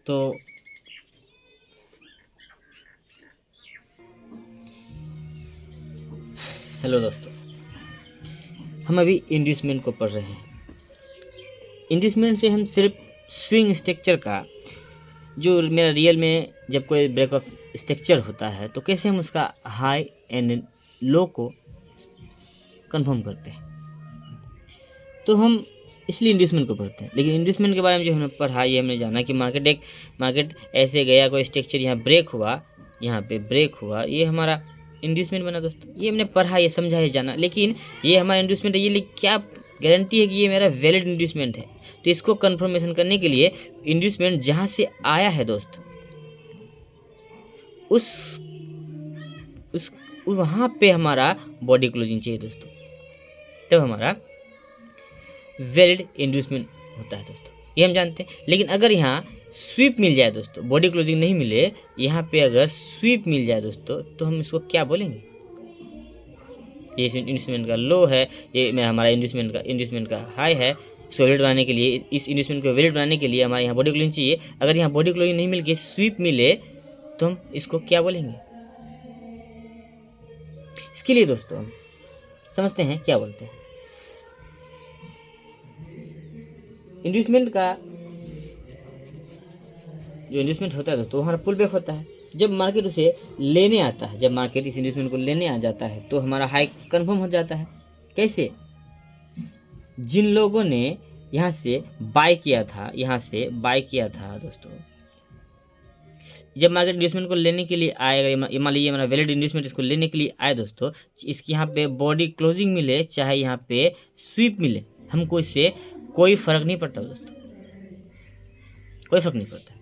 तो हेलो दोस्तों, हम अभी इंड्यूसमेंट को पढ़ रहे हैं। इंड्यूसमेंट से हम सिर्फ स्विंग स्ट्रक्चर का, जो मेरा रियल में जब कोई ब्रेक ऑफ स्ट्रक्चर होता है तो कैसे हम उसका हाई एंड लो को कंफर्म करते हैं, तो हम इसलिए इंड्यूसमेंट को पढ़ते हैं। लेकिन इंड्यूसमेंट के बारे में जो हमने पढ़ा, ये हमने जाना कि मार्केट ऐसे गया, कोई स्ट्रक्चर यहाँ ब्रेक हुआ, यहाँ पे ब्रेक हुआ, ये हमारा इंड्यूसमेंट बना दोस्तों। ये हमने पढ़ा, ये समझा, ये जाना। लेकिन ये हमारा इंड्यूसमेंट है, ये क्या गारंटी है कि ये मेरा वैलिड इंड्यूसमेंट है? तो इसको कंफर्मेशन करने के लिए इंड्यूसमेंट जहाँ से आया है दोस्त, उस वहाँ पे हमारा बॉडी क्लोजिंग चाहिए दोस्तों, तब हमारा वैलिड इंड्यूसमेंट होता है दोस्तों। ये हम जानते हैं। लेकिन अगर यहाँ स्वीप मिल जाए दोस्तों, बॉडी क्लोजिंग नहीं मिले, यहाँ पे अगर स्वीप मिल जाए दोस्तों, तो हम इसको क्या बोलेंगे? ये इंड्यूसमेंट का लो है, ये में हमारा इंड्यूसमेंट का हाई है। इसको वैलिड बनाने के लिए, इस इंड्यूसमेंट को वैलिड बनाने के लिए हमारे यहाँ बॉडी क्लोजिंग चाहिए। अगर यहाँ बॉडी क्लोजिंग नहीं मिल के स्वीप मिले, तो हम इसको क्या बोलेंगे? इसके लिए दोस्तों हम समझते हैं क्या बोलते हैं। इंड्यूसमेंट का जो इंड्यूसमेंट होता है दोस्तों, हमारा पुल बैक होता है। जब मार्केट उसे लेने आता है, जब मार्केट इस इंड्यूसमेंट को लेने आ जाता है, तो हमारा हाई कंफर्म हो जाता है। कैसे? जिन लोगों ने यहाँ से बाय किया था, दोस्तों, जब मार्केट इंड्यूसमेंट को लेने के लिए आएगा, मान लीजिए हमारा वैलिड इंड्यूसमेंट इसको लेने के लिए आए दोस्तों, इसकी यहाँ पे बॉडी क्लोजिंग मिले, चाहे यहाँ पे स्वीप मिले, हमको इससे कोई फर्क नहीं पड़ता दोस्तों, कोई फर्क नहीं पड़ता।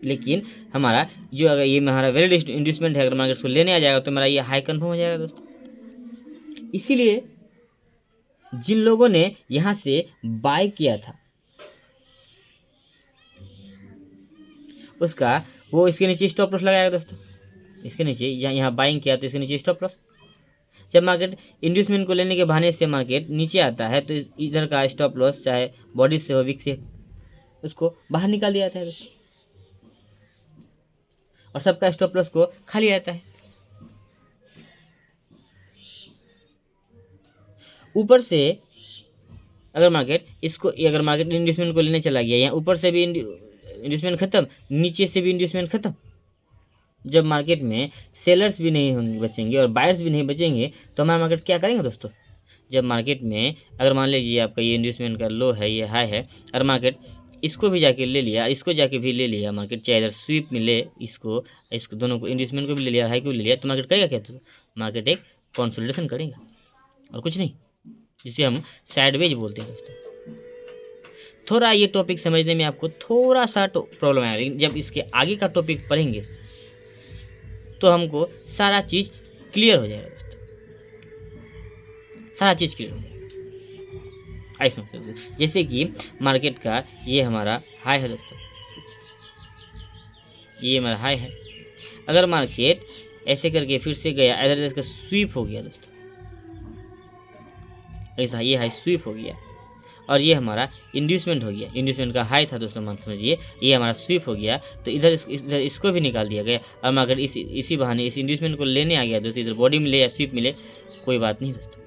लेकिन हमारा जो, अगर ये हमारा वैलिड इंड्यूसमेंट है, अगर मार्केट इसको लेने आ जाएगा तो हमारा ये हाई कंफर्म हो जाएगा दोस्तों। इसीलिए जिन लोगों ने यहाँ से बाय किया था, उसका वो इसके नीचे स्टॉप लॉस लगाएगा दोस्तों। इसके नीचे यहाँ बाइंग किया तो इसके नीचे स्टॉप लॉस। जब मार्केट इंड्यूसमेंट को लेने के बहाने से मार्केट नीचे आता है, तो इधर का स्टॉप लॉस, चाहे बॉडी से हो, विक से, उसको बाहर निकाल दिया जाता है दोस्तों, और सबका स्टॉप लॉस को खाली रहता है। ऊपर से अगर मार्केट इंड्यूसमेंट को लेने चला गया, यहाँ ऊपर से भी इंड्यूसमेंट खत्म, नीचे से भी इंड्यूसमेंट खत्म। जब मार्केट में सेलर्स भी नहीं होंगे, बचेंगे, और बायर्स भी नहीं बचेंगे, तो हमारा मार्केट क्या करेंगे दोस्तों? जब मार्केट में अगर मान लीजिए आपका ये इंड्यूसमेंट का लो है, ये हाई है, और मार्केट इसको भी जाके ले लिया, इसको जाके भी ले लिया, मार्केट चाहे इधर स्वीप मिले, इसको दोनों को, इंड्यूसमेंट को भी ले लिया, हाई को भी ले लिया, तो मार्केट करेगा क्या? तो मार्केट एक कंसोलिडेशन करेगा और कुछ नहीं, जिसे हम साइडवेज बोलते हैं दोस्तों। थोड़ा ये टॉपिक समझने में आपको थोड़ा सा प्रॉब्लम आएगा, लेकिन जब इसके आगे का टॉपिक पढ़ेंगे तो हमको सारा चीज़ क्लियर हो जाएगा दोस्तों, सारा चीज़ क्लियर हो जाएगा। ऐसा समझ, जैसे कि मार्केट का ये हमारा हाई है दोस्तों, ये हमारा हाई है। अगर मार्केट ऐसे करके फिर से गया, इधर इसका स्वीप हो गया दोस्तों, ऐसा ये हाई स्वीप हो गया, और ये हमारा इंड्यूसमेंट हो गया, इंड्यूसमेंट का हाई था दोस्तों, मान समझिए, ये हमारा स्वीप हो गया, तो इधर इसको भी निकाल दिया गया। और अगर इसी बहाने इस इंड्यूसमेंट को लेने आ गया दोस्तों, इधर बॉडी मिले या स्वीप मिले, कोई बात नहीं दोस्तों।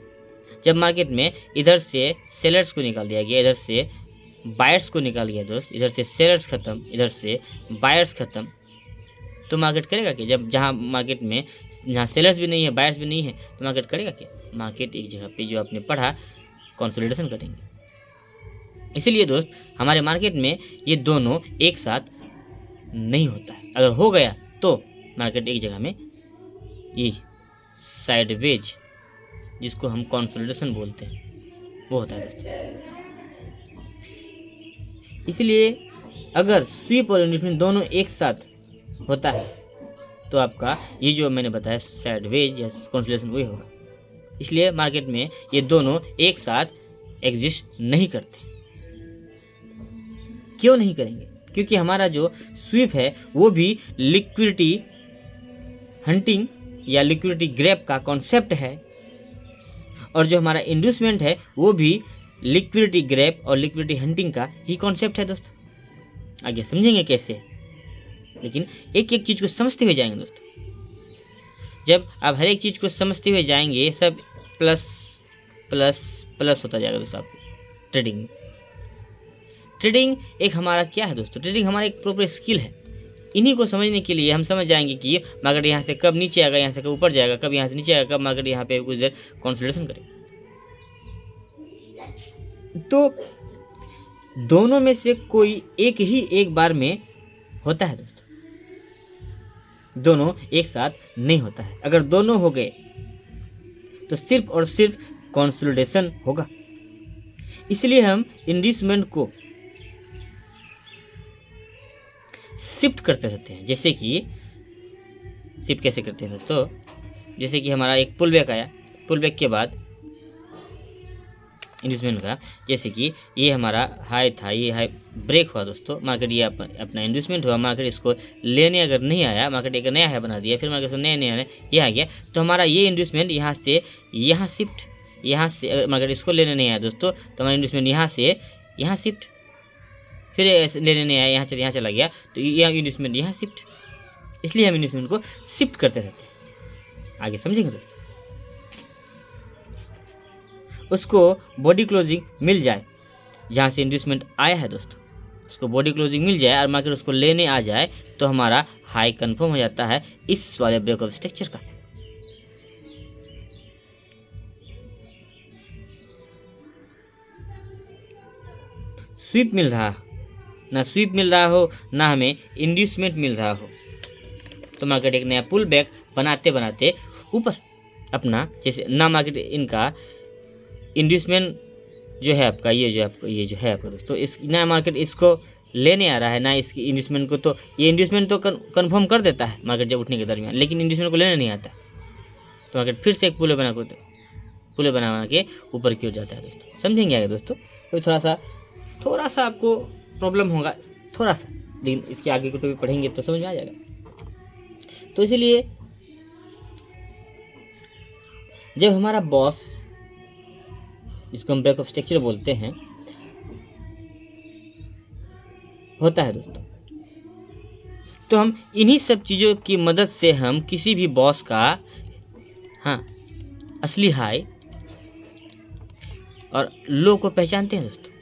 जब मार्केट में इधर से सेलर्स को निकाल दिया गया, इधर से बायर्स को निकाल गया दोस्त, इधर से सेलर्स खत्म, इधर से बायर्स खत्म, तो मार्केट करेगा क्या? जब जहाँ मार्केट में जहाँ सेलर्स भी नहीं है, बायर्स भी नहीं है, तो मार्केट करेगा क्या? मार्केट एक जगह पे, जो आपने पढ़ा, कंसोलिडेशन करेंगे। इसीलिए दोस्त, हमारे मार्केट में ये दोनों एक साथ नहीं होता है। अगर हो गया तो मार्केट एक जगह में, ये साइडवेज, जिसको हम कंसोलिडेशन बोलते हैं, वो होता है दोस्तों। इसलिए अगर स्वीप और इंड्यूसमेंट दोनों एक साथ होता है, तो आपका ये जो मैंने बताया साइडवेज या कंसोलिडेशन, वही होगा। इसलिए मार्केट में ये दोनों एक साथ एग्जिस्ट नहीं करते। क्यों नहीं करेंगे? क्योंकि हमारा जो स्वीप है वो भी लिक्विडिटी हंटिंग या लिक्विडिटी ग्रैब का कॉन्सेप्ट है, और जो हमारा इंड्यूसमेंट है वो भी लिक्विडिटी ग्रैब और लिक्विडिटी हंटिंग का ही कॉन्सेप्ट है दोस्तों। आगे समझेंगे कैसे, लेकिन एक एक चीज़ को समझते हुए जाएंगे दोस्तों। जब आप हर एक चीज़ को समझते हुए जाएंगे, सब प्लस प्लस प्लस होता जाएगा दोस्तों आपको ट्रेडिंग में। ट्रेडिंग एक हमारा क्या है दोस्तों, ट्रेडिंग हमारा एक प्रॉपर स्किल है। इन्हीं को समझने के लिए हम समझ जाएंगे कि मार्केट यहाँ से कब नीचे आएगा, यहाँ से कब ऊपर जाएगा, कब यहाँ से नीचे आएगा, कब मार्केट यहाँ पे कुछ देर कंसोलिडेशन करेगा। तो दोनों में से कोई एक ही एक बार में होता है दोस्तों, दोनों एक साथ नहीं होता है। अगर दोनों हो गए तो सिर्फ और सिर्फ कंसोलिडेशन होगा। इसलिए हम इंड्यूसमेंट को शिफ्ट करते रहते हैं। जैसे कि शिफ्ट कैसे करते हैं दोस्तों, जैसे कि हमारा एक पुल बैक आया, पुल बैक के बाद इंड्यूसमेंट का, जैसे कि ये हमारा हाई था, ये हाई ब्रेक हुआ दोस्तों, मार्केट ये अपना इंड्यूसमेंट हुआ, मार्केट इसको लेने अगर नहीं आया, मार्केट एक नया हाई बना दिया, फिर मार्केट नया नया ये आ गया, तो हमारा ये इंड्यूसमेंट यहाँ से यहाँ शिफ्ट, यहाँ से मार्केट इसको लेने नहीं आया दोस्तों, तो हमारा इंड्यूसमेंट यहाँ से यहाँ शिफ्ट, फिर लेने नहीं आया, यहाँ चला गया, तो यह इंड्यूसमेंट यहाँ शिफ्ट। इसलिए हम इंड्यूसमेंट को शिफ्ट करते रहते हैं। आगे समझेंगे दोस्तों। उसको बॉडी क्लोजिंग मिल जाए, जहाँ से इंड्यूसमेंट आया है दोस्तों, उसको बॉडी क्लोजिंग मिल जाए और मार्केट उसको लेने आ जाए, तो हमारा हाई कंफर्म हो जाता है इस वाले ब्रेक ऑफ स्ट्रक्चर का। स्वीप मिल रहा हो, ना स्वीप मिल रहा हो, ना हमें इंड्यूसमेंट मिल रहा हो, तो मार्केट एक नया पुल बैक बनाते बनाते ऊपर अपना, जैसे ना मार्केट इनका इंड्यूसमेंट जो है आपका, ये जो है आपका दोस्तों, इस नया मार्केट इसको लेने आ रहा है, ना इसकी इंड्यूसमेंट को, तो ये इंड्यूसमेंट तो कंफर्म कर देता है मार्केट जब उठने के दरमियान, लेकिन इंड्यूसमेंट को लेने नहीं आता, तो मार्केट फिर से एक पुल बना के ऊपर की ओर जाता है दोस्तों। समझेंगे आगे दोस्तों। तो थोड़ा सा आपको प्रॉब्लम होगा, थोड़ा सा, लेकिन इसके आगे को तो भी पढ़ेंगे तो समझ में आ जाएगा। तो इसीलिए जब हमारा बॉस, जिसको हम ब्रेक ऑफ स्ट्रक्चर बोलते हैं, होता है दोस्तों, तो हम इन्हीं सब चीज़ों की मदद से हम किसी भी बॉस का असली हाई और लो को पहचानते हैं दोस्तों।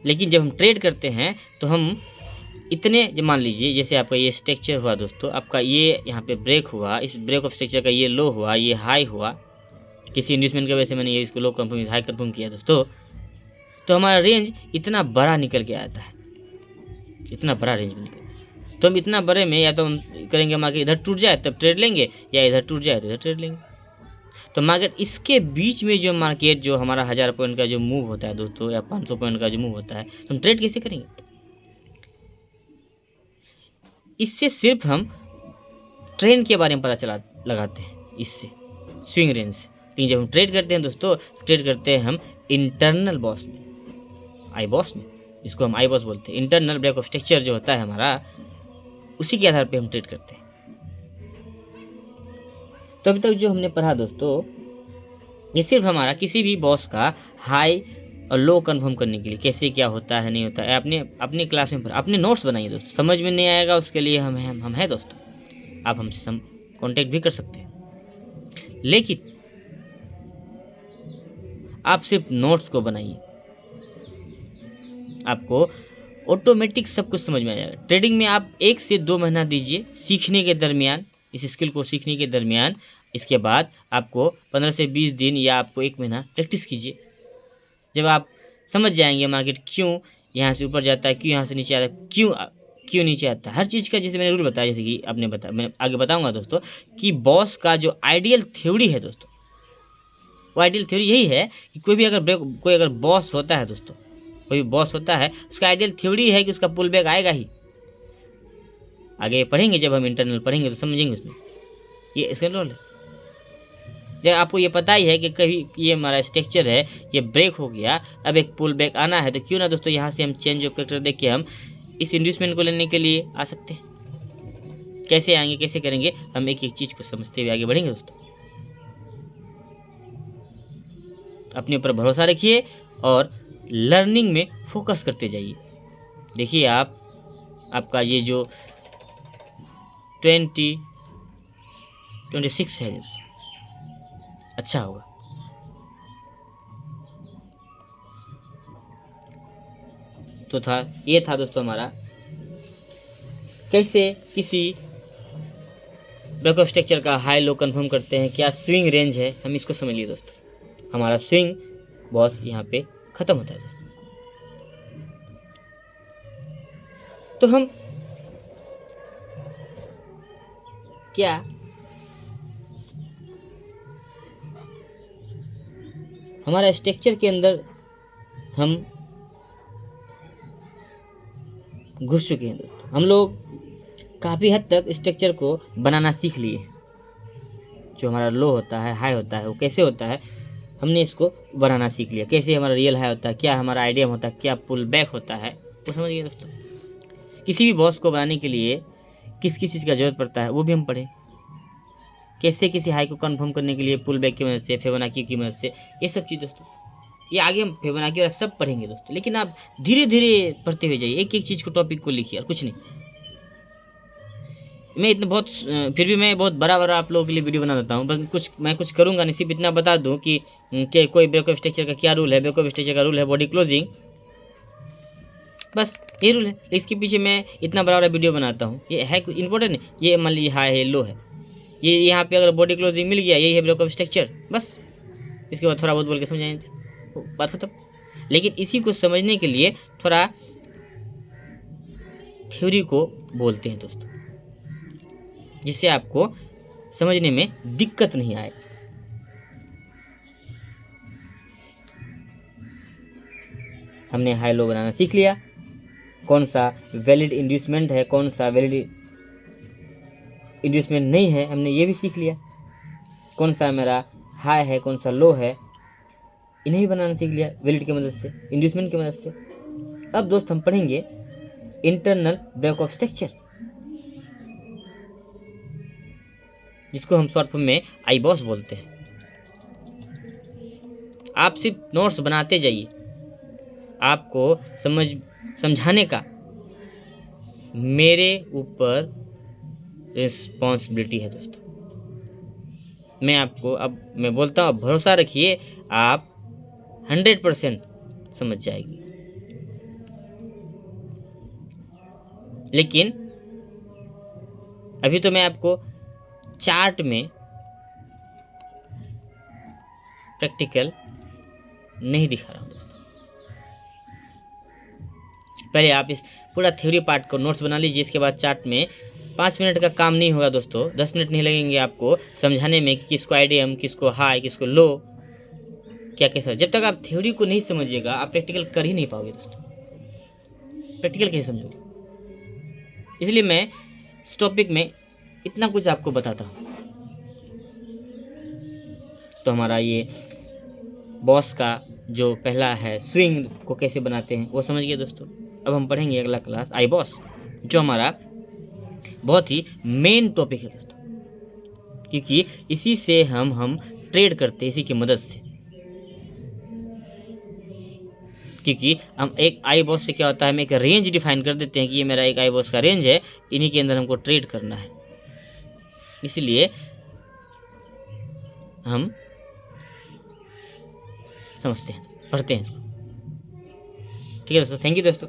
लेकिन जब हम ट्रेड करते हैं तो हम इतने, मान लीजिए जैसे आपका ये स्ट्रक्चर हुआ दोस्तों, आपका ये यहाँ पे ब्रेक हुआ, इस ब्रेक ऑफ स्ट्रक्चर का ये लो हुआ, ये हाई हुआ, किसी इंड्यूसमेंट की वजह से मैंने ये इसको लो कंफर्म हाई कंफर्म किया दोस्तों, तो हमारा रेंज इतना बड़ा निकल के आता है, इतना बड़ा रेंज में निकल, तो हम इतना बड़े में या तो हम करेंगे मार्केट इधर टूट जाए तब ट्रेड लेंगे, या इधर टूट जाए तो इधर ट्रेड लेंगे। तो मार्केट इसके बीच में जो मार्केट जो हमारा 1000 पॉइंट का जो मूव होता है दोस्तों, या 500 पॉइंट का जो मूव होता है, तो हम ट्रेड कैसे करेंगे? इससे सिर्फ हम ट्रेंड के बारे में पता लगाते हैं, इससे स्विंग रेंज से। लेकिन जब हम ट्रेड करते हैं दोस्तों, ट्रेड करते हैं हम इंटरनल बॉस में, आई बॉस में, इसको हम आई बॉस बोलते हैं। इंटरनल ब्रेक ऑफ स्ट्रक्चर जो होता है हमारा, उसी के आधार पे हम ट्रेड करते हैं। तो अभी तक जो हमने पढ़ा दोस्तों, ये सिर्फ हमारा किसी भी बॉस का हाई और लो कंफर्म करने के लिए, कैसे क्या होता है नहीं होता है, अपने क्लास में पढ़ा, अपने नोट्स बनाइए दोस्तों। समझ में नहीं आएगा उसके लिए हम हैं दोस्तों, आप हमसे कांटेक्ट भी कर सकते हैं, लेकिन आप सिर्फ नोट्स को बनाइए, आपको ऑटोमेटिक सब कुछ समझ में आ जाएगा। ट्रेडिंग में आप 1 से 2 महीना दीजिए सीखने के दरमियान, इस स्किल को सीखने के दरमियान, इसके बाद आपको 15 से 20 दिन या आपको 1 महीना प्रैक्टिस कीजिए। जब आप समझ जाएंगे मार्केट क्यों यहाँ से ऊपर जाता है, क्यों यहाँ से नीचे आता है, क्यों नीचे आता है, हर चीज़ का जैसे मैंने रूल बताया, जैसे कि आपने बताया, मैं आगे बताऊंगा दोस्तों, कि बॉस का जो आइडियल थ्योरी है दोस्तों, वो आइडियल थ्योरी यही है कि कोई अगर बॉस होता है दोस्तों, कोई बॉस होता है, उसका आइडियल थ्योरी है कि उसका पुल बैक आएगा ही। आगे पढ़ेंगे, जब हम इंटरनल पढ़ेंगे तो समझेंगे उसमें, ये इसका रोल है। जब आपको ये पता ही है कि कभी ये हमारा स्ट्रक्चर है, ये ब्रेक हो गया, अब एक पुल बैक आना है, तो क्यों ना दोस्तों यहाँ से हम चेंज ऑफ फैक्टर देख के हम इस इंड्यूसमेंट को लेने के लिए आ सकते हैं। कैसे आएंगे, कैसे करेंगे, हम एक एक चीज़ को समझते हुए आगे बढ़ेंगे दोस्तों। अपने ऊपर भरोसा रखिए और लर्निंग में फोकस करते जाइए। देखिए आपका ये जो 2026 है अच्छा होगा। तो ये था दोस्तों हमारा कैसे किसी ब्रेकअप स्ट्रक्चर का हाई लो कंफर्म करते हैं, क्या स्विंग रेंज है, हम इसको समझ लिए दोस्तों। हमारा स्विंग बॉस यहाँ पे खत्म होता है दोस्तों। तो हम क्या हमारा स्ट्रक्चर के अंदर हम घुस चुके हैं दोस्तों। हम लोग काफ़ी हद तक स्ट्रक्चर को बनाना सीख लिए। जो हमारा लो होता है, हाई होता है, वो कैसे होता है हमने इसको बनाना सीख लिया। कैसे हमारा रियल हाई होता है, क्या हमारा आइडियम होता है, क्या पुल बैक होता है, वो समझ गए दोस्तों। किसी भी बॉस को बनाने के लिए किस किस चीज़ का ज़रूरत पड़ता है वो भी हम पढ़े। कैसे किसी हाई को कंफर्म करने के लिए पुल बैक की मदद से, फिबोनाची की मदद से, ये सब चीज़ दोस्तों ये आगे हम फिबोनाची और सब पढ़ेंगे दोस्तों। लेकिन आप धीरे धीरे पढ़ते हुए जाइए, एक एक चीज़ को, टॉपिक को लिखिए और कुछ नहीं। मैं इतना बहुत फिर भी मैं बहुत बड़ा बड़ा आप लोगों के लिए वीडियो बना देता हूँ, बस मैं कुछ करूँगा नहीं, सिर्फ इतना बता दूँ कि कोई ब्रेकअप स्ट्रक्चर का क्या रूल है। ब्रेकअप स्ट्रक्चर का रूल है बॉडी क्लोजिंग, बस ये रूल है। इसके पीछे मैं इतना बड़ा बड़ा वीडियो बनाता हूँ, ये है कुछ इंपॉर्टेंट नहीं। ये मान लीजिए हाई है, लो है, ये यहाँ पे अगर बॉडी क्लोजिंग मिल गया, यही है ब्रेकअप स्ट्रक्चर, बस इसके बाद थोड़ा बहुत बोल के समझाएंगे, बात खत्म। लेकिन इसी को समझने के लिए थोड़ा थ्योरी को बोलते हैं दोस्तों, जिससे आपको समझने में दिक्कत नहीं आए। हमने हाई लो बनाना सीख लिया, कौन सा वैलिड इंड्यूसमेंट है, कौन सा वैलिड इंड्यूसमेंट नहीं है, हमने ये भी सीख लिया। कौन सा मेरा हाई है, कौन सा लो है, इन्हें भी बनाना सीख लिया वैलिड की मदद से, इंड्यूसमेंट की मदद से। अब दोस्त हम पढ़ेंगे इंटरनल ब्रेकअप स्ट्रक्चर, जिसको हम शॉर्ट फॉर्म में आईबॉस बोलते हैं। आप सिर्फ नोट्स बनाते जाइए, आपको समझाने का मेरे ऊपर रिस्पॉन्सिबिलिटी है दोस्तों। मैं आपको अब मैं बोलता हूँ, भरोसा रखिए, आप 100% समझ जाएगी। लेकिन अभी तो मैं आपको चार्ट में प्रैक्टिकल नहीं दिखा रहा हूँ दोस्तों। पहले आप इस पूरा थ्योरी पार्ट को नोट्स बना लीजिए, इसके बाद चार्ट में 5 मिनट का काम नहीं होगा दोस्तों, 10 मिनट नहीं लगेंगे आपको समझाने में कि किसको आइडियम, किसको हाई, किसको लो, क्या कैसा। जब तक आप थ्योरी को नहीं समझिएगा आप प्रैक्टिकल कर ही नहीं पाओगे दोस्तों। प्रैक्टिकल कैसे समझोगे? इसलिए मैं इस टॉपिक में इतना कुछ आपको बताता हूँ। तो हमारा ये बॉस का जो पहला है स्विंग को कैसे बनाते हैं वो समझ गए दोस्तों। अब हम पढ़ेंगे अगला क्लास आई बॉस, जो हमारा बहुत ही मेन टॉपिक है दोस्तों, क्योंकि इसी से हम ट्रेड करते हैं, इसी की मदद से। क्योंकि हम एक आई बॉस से क्या होता है, हम एक रेंज डिफाइन कर देते हैं कि ये मेरा एक आई बॉस का रेंज है, इन्हीं के अंदर हमको ट्रेड करना है। इसलिए हम समझते हैं, पढ़ते हैं इसको। ठीक है दोस्तों, थैंक यू दोस्तों।